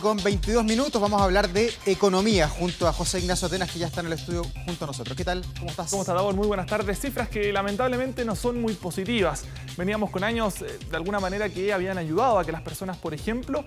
con 22 minutos. Vamos a hablar de economía junto a José Ignacio Atenas, que ya está en el estudio junto a nosotros. ¿Qué tal? ¿Cómo estás? ¿Cómo estás, Davor? Muy buenas tardes. Cifras que lamentablemente no son muy positivas. Veníamos con años, de alguna manera, que habían ayudado a que las personas, por ejemplo,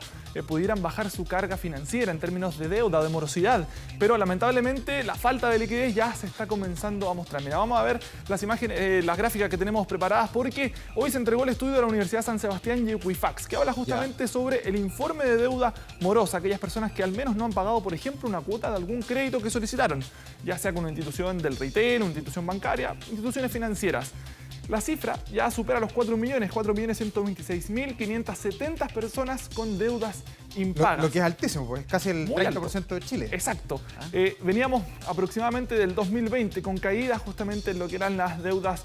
pudieran bajar su carga financiera en términos de deuda o de morosidad. Pero lamentablemente la falta de liquidez ya se está comenzando a mostrar. Mira, vamos a ver las imágenes, las gráficas que tenemos preparadas, porque hoy se entregó el estudio de la Universidad San Sebastián y Equifax, que habla justamente sobre el informe de deuda morosa, aquellas personas que al menos no han pagado, por ejemplo, una cuota de algún crédito que solicitaron, ya sea con una institución del retail, una institución bancaria, instituciones financieras. La cifra ya supera los 4 millones, 4.126.570 personas con deudas impagas. Lo que es altísimo, pues casi el 30% de Chile. Exacto. Veníamos aproximadamente del 2020 con caídas justamente en lo que eran las deudas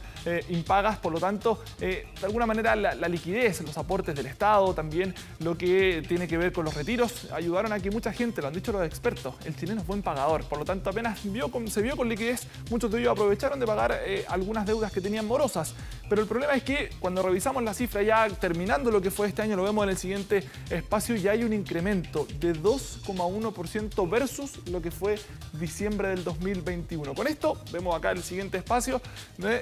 impagas, por lo tanto, de alguna manera la liquidez, los aportes del Estado, también lo que tiene que ver con los retiros, ayudaron a que mucha gente, lo han dicho los expertos, el chileno es buen pagador, por lo tanto apenas se vio con liquidez, muchos de ellos aprovecharon de pagar algunas deudas que tenían morosas. Pero el problema es que cuando revisamos la cifra ya terminando lo que fue este año, lo vemos en el siguiente espacio, ya hay un incremento de 2,1% versus lo que fue diciembre del 2021. Con esto, vemos acá el siguiente espacio,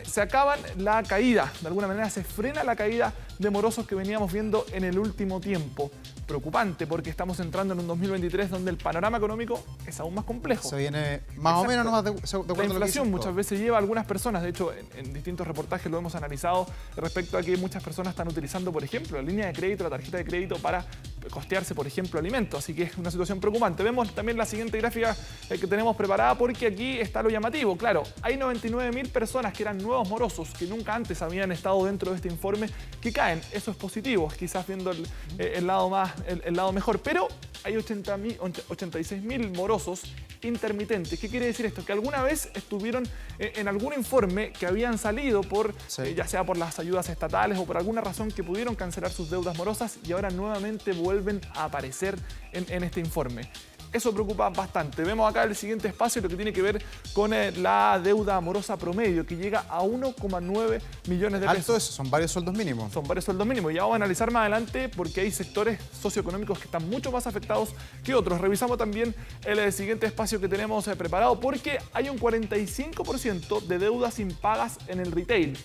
se acaba la caída, de alguna manera se frena la caída de morosos que veníamos viendo en el último tiempo. Preocupante porque estamos entrando en un 2023 donde el panorama económico es aún más complejo. Se viene más o menos nomás de acuerdo. La inflación muchas veces lleva a algunas personas, de hecho en distintos reportajes lo hemos analizado respecto a que muchas personas están utilizando, por ejemplo, la línea de crédito, la tarjeta de crédito para costearse, por ejemplo, alimentos. Así que es una situación preocupante. Vemos también la siguiente gráfica que tenemos preparada porque aquí está lo llamativo. Claro, hay 99.000 personas que eran nuevos morosos, que nunca antes habían estado dentro de este informe, que caen. Eso es positivo, quizás viendo el lado mejor, pero hay 86.000 morosos intermitentes. ¿Qué quiere decir esto? Que alguna vez estuvieron en algún informe que habían salido por, ya sea por las ayudas estatales o por alguna razón que pudieron cancelar sus deudas morosas y ahora nuevamente vuelven a aparecer en este informe. Eso preocupa bastante. Vemos acá el siguiente espacio, lo que tiene que ver con la deuda morosa promedio, que llega a 1,9 millones de pesos. Alto eso, son varios sueldos mínimos. Son varios sueldos mínimos. Ya vamos a analizar más adelante porque hay sectores socioeconómicos que están mucho más afectados que otros. Revisamos también el siguiente espacio que tenemos preparado porque hay un 45% de deudas impagas en el retail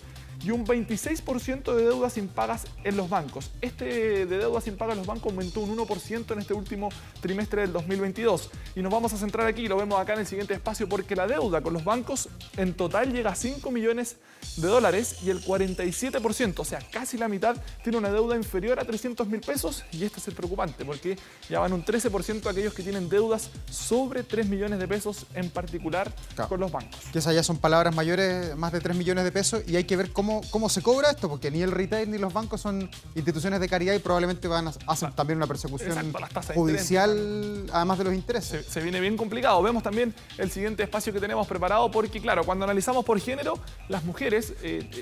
y un 26% de deudas impagas en los bancos. De deudas impagas en los bancos aumentó un 1% en este último trimestre del 2022. Y nos vamos a centrar aquí, lo vemos acá en el siguiente espacio, porque la deuda con los bancos en total llega a 5 millones de dólares y el 47%, o sea, casi la mitad, tiene una deuda inferior a 300.000 pesos. Y este es el preocupante, porque ya van un 13% aquellos que tienen deudas sobre 3 millones de pesos, en particular con los bancos. Que esas ya son palabras mayores, más de 3 millones de pesos, y hay que ver cómo se cobra esto, porque ni el retail ni los bancos son instituciones de caridad y probablemente hacen también una persecución judicial, además de los intereses. Se viene bien complicado. Vemos también el siguiente espacio que tenemos preparado porque, claro, cuando analizamos por género, las mujeres,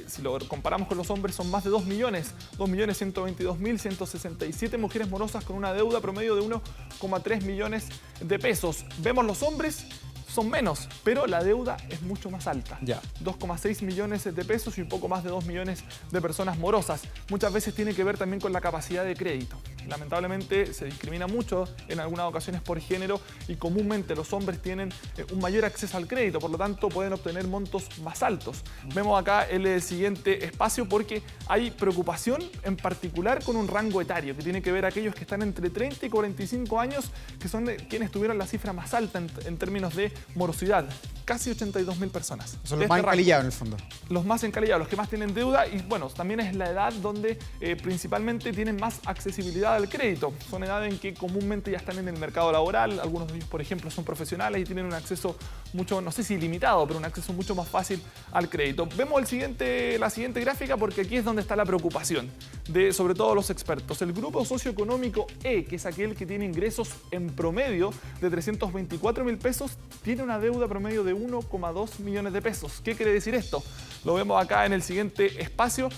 si lo comparamos con los hombres, son más de 2 millones. 2.122.167 mujeres morosas con una deuda promedio de 1,3 millones de pesos. Vemos los hombres, son menos, pero la deuda es mucho más alta. 2,6 millones de pesos y un poco más de 2 millones de personas morosas. Muchas veces tiene que ver también con la capacidad de crédito. Lamentablemente se discrimina mucho en algunas ocasiones por género y comúnmente los hombres tienen un mayor acceso al crédito, por lo tanto pueden obtener montos más altos. Vemos acá el siguiente espacio porque hay preocupación en particular con un rango etario que tiene que ver aquellos que están entre 30 y 45 años, que son quienes tuvieron la cifra más alta en términos de morosidad. Casi 82.000 personas. Son los más encalillados en el fondo. Los más encalillados, los que más tienen deuda y bueno, también es la edad donde principalmente tienen más accesibilidad al crédito. Son edades en que comúnmente ya están en el mercado laboral, algunos de ellos por ejemplo son profesionales y tienen un acceso mucho, no sé si ilimitado, pero un acceso mucho más fácil al crédito. Vemos la siguiente gráfica porque aquí es donde está la preocupación de sobre todo los expertos. El grupo socioeconómico E, que es aquel que tiene ingresos en promedio de 324.000 pesos, tiene una deuda promedio de 1,2 millones de pesos. ¿Qué quiere decir esto? Lo vemos acá en el siguiente espacio,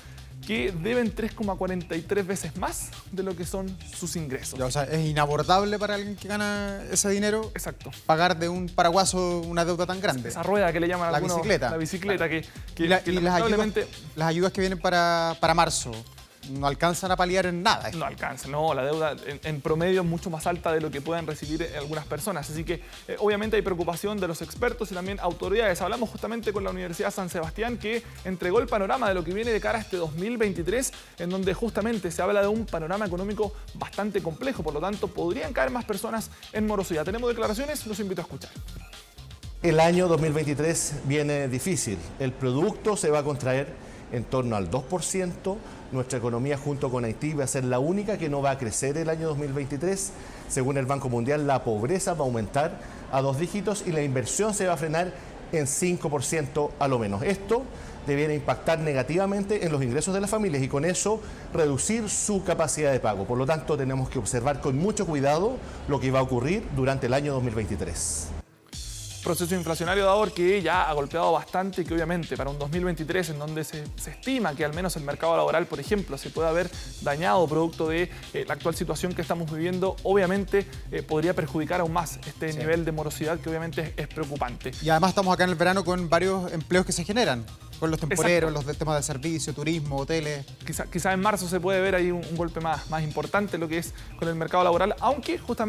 que deben 3,43 veces más de lo que son sus ingresos. O sea, es inabordable para alguien que gana ese dinero. Exacto. Pagar de un paraguaso una deuda tan grande. Esa rueda que le llaman algunos, bicicleta. La bicicleta, claro. Las ayudas que vienen para marzo. no alcanzan a paliar en nada. No alcanza, no, la deuda en promedio es mucho más alta de lo que pueden recibir algunas personas. Así que obviamente hay preocupación de los expertos y también autoridades. Hablamos justamente con la Universidad San Sebastián, que entregó el panorama de lo que viene de cara a este 2023, en donde justamente se habla de un panorama económico bastante complejo. Por lo tanto, podrían caer más personas en morosidad. Tenemos declaraciones, los invito a escuchar. El año 2023 viene difícil. El producto se va a contraer en torno al 2%. Nuestra economía junto con Haití va a ser la única que no va a crecer el año 2023. Según el Banco Mundial, la pobreza va a aumentar a 2 dígitos y la inversión se va a frenar en 5% a lo menos. Esto debiera impactar negativamente en los ingresos de las familias y con eso reducir su capacidad de pago. Por lo tanto, tenemos que observar con mucho cuidado lo que va a ocurrir durante el año 2023. Proceso inflacionario, Davor, que ya ha golpeado bastante y que obviamente para un 2023 en donde se estima que al menos el mercado laboral, por ejemplo, se puede haber dañado producto de la actual situación que estamos viviendo, obviamente podría perjudicar aún más este nivel de morosidad que obviamente es preocupante. Y además estamos acá en el verano con varios empleos que se generan, con los temporeros, Exacto. los temas de servicio, turismo, hoteles. Quizá en marzo se puede ver ahí un golpe más importante lo que es con el mercado laboral, aunque justamente